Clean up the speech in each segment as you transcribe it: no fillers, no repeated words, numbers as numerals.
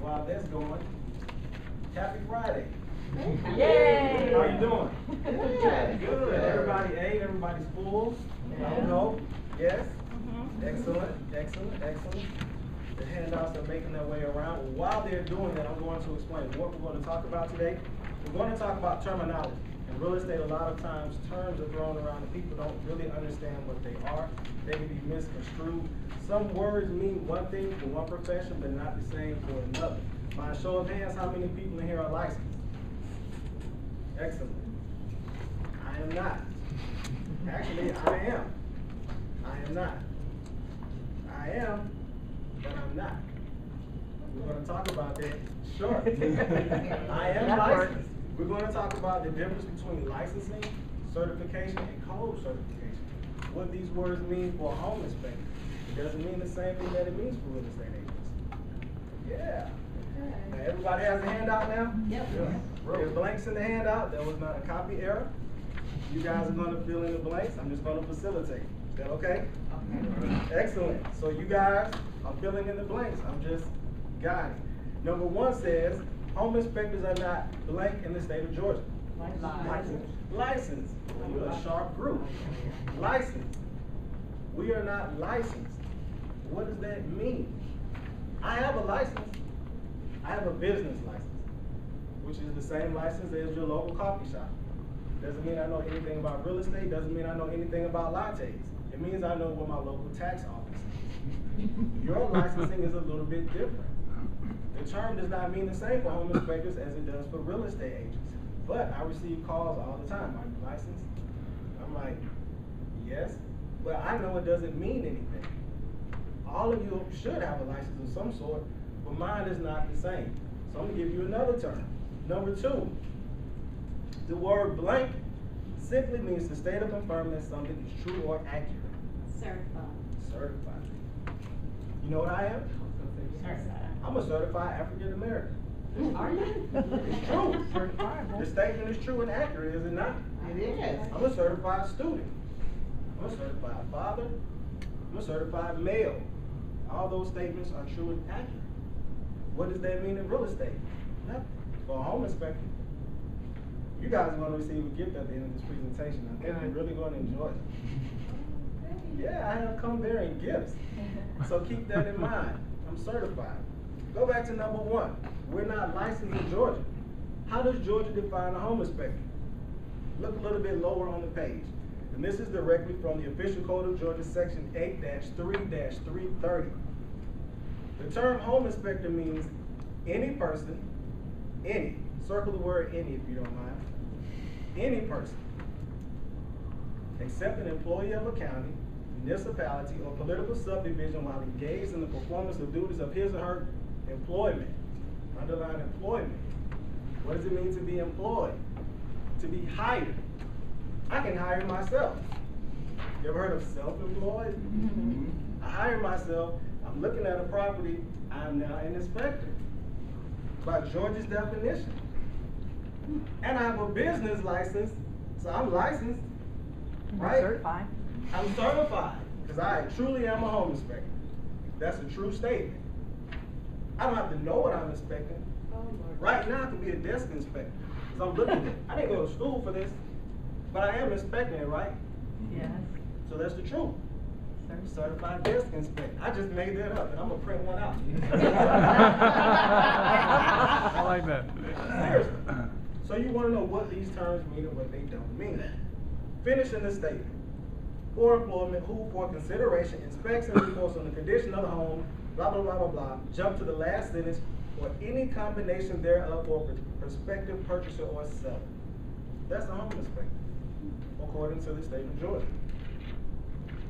while that's going, happy Friday. Yay! How you doing? Good. Good. Everybody ate, everybody's full. I don't know. Yes? Excellent, excellent, excellent. The handouts are making their way around. While they're doing that, I'm going to explain what we're going to talk about today. We're going to talk about terminology. In real estate, a lot of times terms are thrown around and people don't really understand what they are. They can be misconstrued. Some words mean one thing for one profession, but not the same for another. By a show of hands, how many people in here are licensed? Excellent. I am not. Actually, I am. I am not. I am, but I'm not. We're going to talk about that shortly. I am licensed. We're going to talk about the difference between licensing, certification, and code certification. What these words mean for a home inspector. It doesn't mean the same thing that it means for real estate agents. Yeah. Now, everybody has a handout now? Yep. There's blanks in the handout. There was not a copy error. You guys are going to fill in the blanks. I'm just going to facilitate. Is that okay? Excellent. So you guys are filling in the blanks. I'm just guiding. Number 1 says, home inspectors are not blank in the state of Georgia. Licensed. You're a sharp group. Licensed. We are not licensed. What does that mean? I have a license. I have a business license, which is the same license as your local coffee shop. Doesn't mean I know anything about real estate. Doesn't mean I know anything about lattes. It means I know what my local tax office is. Your licensing is a little bit different. The term does not mean the same for home inspectors as it does for real estate agents. But I receive calls all the time. Are you licensed? I'm like, yes. But I know it doesn't mean anything. All of you should have a license of some sort, but mine is not the same. So I'm going to give you another term. Number 2, the word blank simply means to state or confirm that something is true or accurate. Certified. Certified. You know what I am? Certified. I'm a certified African American. Are you? It's true. The statement is true and accurate, is it not? It is. I'm a certified student. I'm a certified father. I'm a certified male. All those statements are true and accurate. What does that mean in real estate? Nothing. For a home inspector, you guys are going to receive a gift at the end of this presentation. I think you're really going to enjoy it. Yeah, I have come bearing gifts. So keep that in mind. I'm certified. Go back to number 1. We're not licensed in Georgia. How does Georgia define a home inspector? Look a little bit lower on the page. And this is directly from the Official Code of Georgia, Section 8-3-330. The term home inspector means any person, any, circle the word any if you don't mind, any person, except an employee of a county, municipality, or political subdivision while engaged in the performance of duties of his or her employment. Underline employment. What does it mean to be employed? To be hired. I can hire myself. You ever heard of self-employed? I hire myself. I'm looking at a property. I'm now an inspector by Georgia's definition. And I have a business license, so I'm licensed, right? Certified. I'm certified because I truly am a home inspector. That's a true statement. I don't have to know what I'm inspecting. Right now, I could be a desk inspector because I'm looking at it. I didn't go to school for this, but I am inspecting it, right? Yes. So that's the truth. Certified desk inspector. I just made that up, and I'm gonna print one out. I like that. Seriously. So you want to know what these terms mean and what they don't mean. Finishing the statement. For employment, who for consideration inspects and reports on the condition of the home, blah, blah, blah, blah, blah. Jump to the last sentence, or any combination thereof for prospective purchaser or seller. That's a home inspector, according to the state of Georgia.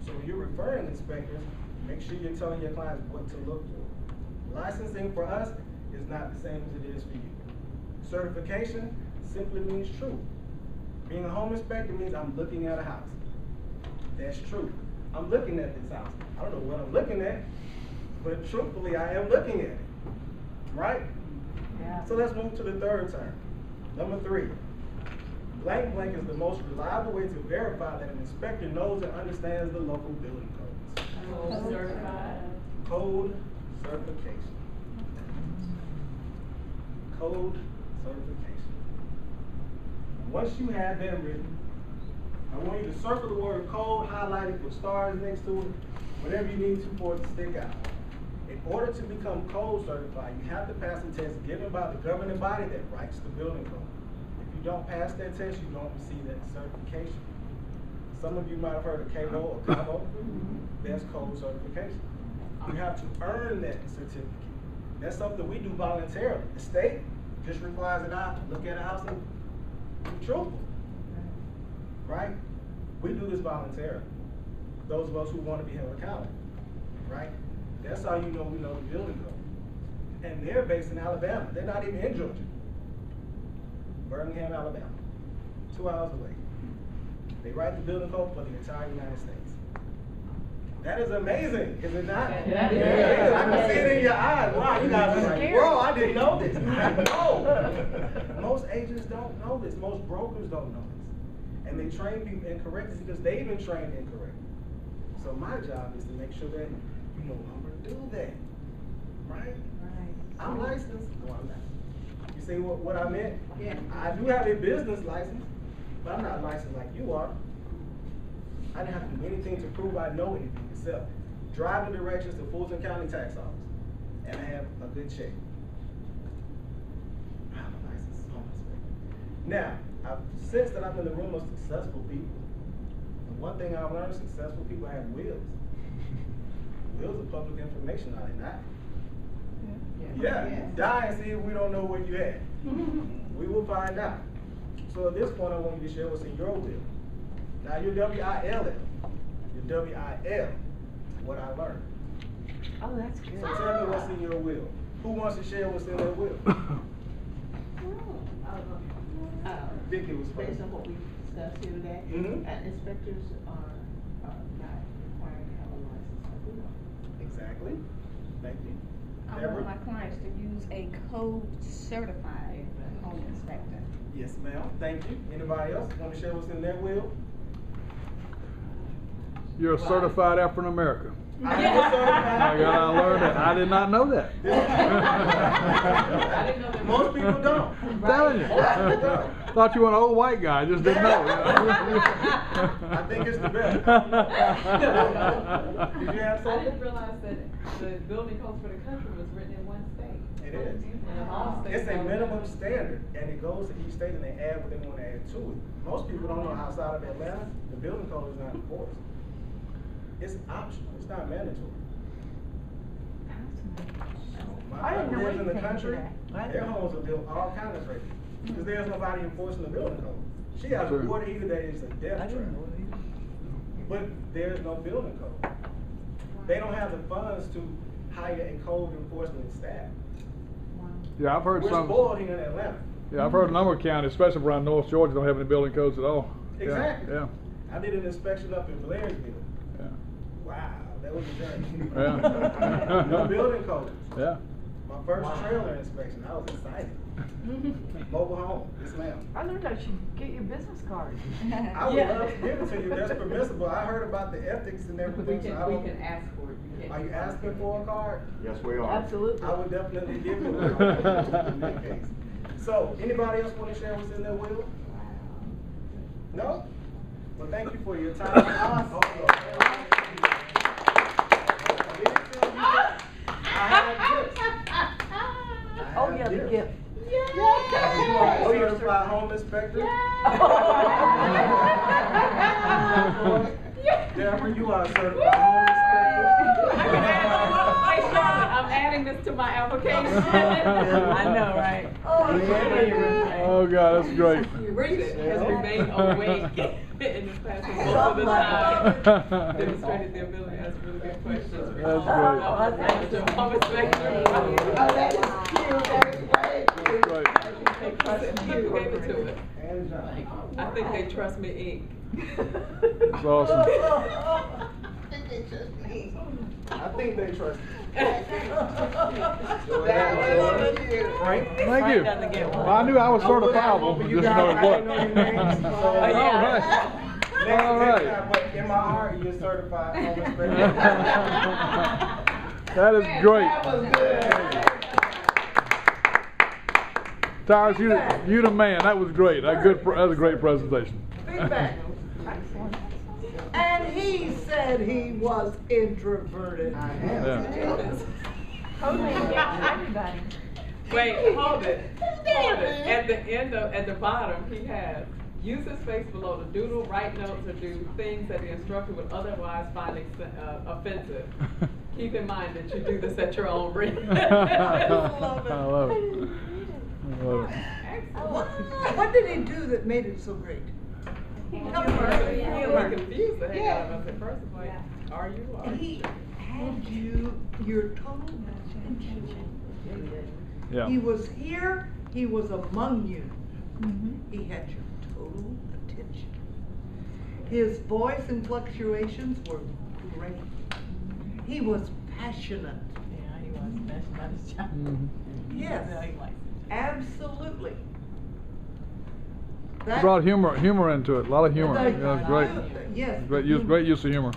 So when you're referring inspectors, make sure you're telling your clients what to look for. Licensing for us is not the same as it is for you. Certification simply means true. Being a home inspector means I'm looking at a house. That's true. I'm looking at this house. I don't know what I'm looking at, but truthfully, I am looking at it. Right? Yeah. So let's move to the third term. Number 3. Blank blank is the most reliable way to verify that an inspector knows and understands the local building codes. Code certified. Code certification. code certification. Once you have that written, I want you to circle the word code, highlight it with stars next to it, whatever you need to for it to stick out. In order to become code certified, you have to pass a test given by the governing body that writes the building code. If you don't pass that test, you don't receive that certification. Some of you might have heard of CABO or CABO. That's code certification. You have to earn that certificate. That's something we do voluntarily. The state just requires that I look at a house and be truthful. Right? We do this voluntarily. Those of us who want to be held accountable. Right? That's how you know we know the building code. And they're based in Alabama. They're not even in Georgia. Birmingham, Alabama. 2 hours away. They write the building code for the entire United States. That is amazing, is it not? That is. Yeah, I can see it in your eyes. Wow, you guys are like, bro, I didn't know this. No. Most agents don't know this. Most brokers don't know this. And they train people incorrectly because they've been trained incorrectly. So my job is to make sure that you no longer do that. Right? I'm licensed. No, I'm not. You see what I meant? Yeah. I do have a business license, but I'm not licensed like you are. I didn't have to do anything to prove I know anything except drive the directions to Fulton County Tax Office, and I have a good check. I'm a licensed home inspector. Now, I've sensed that I'm in the room of successful people. And one thing I've learned, successful people have wills. Wills are public information, are they not? Yeah. Die and see if we don't know what you had. We will find out. So at this point, I want you to share what's in your will. Now you're W-I-L-L. You're W-I-L. What I learned. Oh, that's good. So tell me what's in your will. Who wants to share what's in their will? Vicky was first. Based on what we discussed here today, inspectors are not required to have a license like we are. Exactly. Thank you. I want my clients to use a code certified home inspector. Yes, ma'am. Thank you. Anybody else want to share what's in their will? You're a certified African American. I am a certified. I learned that. I did not know that. I didn't know that. Most people don't. I'm telling you. Thought you were an old white guy. I just didn't know. I think it's the best. Did you have I something? didn't realize that the building codes for the country was written in one state. It is. And all states It's a don't. minimum standard, and it goes to each state and they add what they want to add to it. Most people don't know outside of Atlanta, the building code is not enforced. It's optional, it's not mandatory. My family lives in the country, their homes are built all kinds of crazy. Because there's nobody enforcing the building code. She has a water heater that is a death trap. But there's no building code. They don't have the funds to hire a code enforcement staff. Yeah, I've heard We're some. spoiled here in Atlanta. Yeah, I've heard a number of counties, especially around North Georgia, don't have any building codes at all. Exactly. Yeah. I did an inspection up in Blairsville. Yeah. Wow, that was a journey. Yeah. No building codes. Yeah. My first trailer inspection, I was excited. Mobile home, yes ma'am. I learned I should get your business card. I would love to give it to you, that's permissible. I heard about the ethics and We everything, so I can don't. ask for it. You can't Are you just- asking for a card? Yes, we are. Absolutely. I would definitely give you a card in that case. So, anybody else want to share what's in their will? No? Well, thank you for your time. Oh, yeah, the gift. Oh, you're a certified home inspector? Deborah, you are a certified home inspector. Hey, Charlotte, I'm adding this to my application. I know, right? Oh, God, that's great. Read it. Has remained awake in this classroom most of the time. Demonstrated the ability to ask really good questions. That's great. Home inspector. Oh, that is cute. That is great. You gave it to it. And John. I think they trust me, That's awesome. I think they trust you. Frank. Thank you. Well, I knew I was certifiable, but just know it wasn't. All right. All right. But in my heart, you're certified home inspector. That is great. That was good. Tyrus, you the man. That was great. That was a great presentation. Feedback. And he said he was introverted. Yeah. Everybody. Wait, hold it. At the bottom, he has use the space below to doodle, write notes, or do things that the instructor would otherwise find offensive. Keep in mind that you do this at your own risk. I love it. I love it. What did he do that made it so great? He was confused the heck out of us at first. Like, are you? He had your total attention. Yeah. He was here, he was among you. He had your total attention. His voice and fluctuations were great. He was passionate. Yeah, he was passionate about his job. Yes, Yeah, he likes it. absolutely. He brought humor into it. A lot of humor. That- Yeah, it was great. Yes. Great use of humor.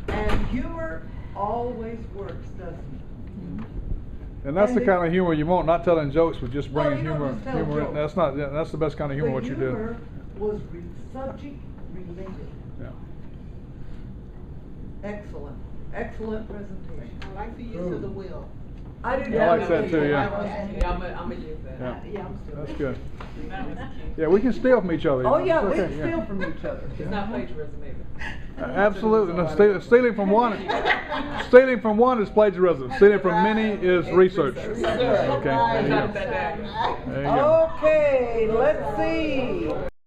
And humor always works, doesn't it? And that's the And kind of humor you want, not telling jokes, but just bringing you don't humor. just tell Humor. jokes. That's the best kind of humor. What you The did. humor was subject related. Yeah. Excellent, excellent presentation. I like the use of the will. I do. I like that too. Yeah. Yeah, I'm gonna use that. Yeah. Yeah, I'm still. That's good. That was cute. Yeah, we can steal from each other. you Oh know. yeah, It's we okay, can steal from each other. It's not plagiarism either. Absolutely. No, stealing from one. Stealing from one is plagiarism. Stealing from many is research. Okay. There you go. Jot that down. There you go. Okay, let's see.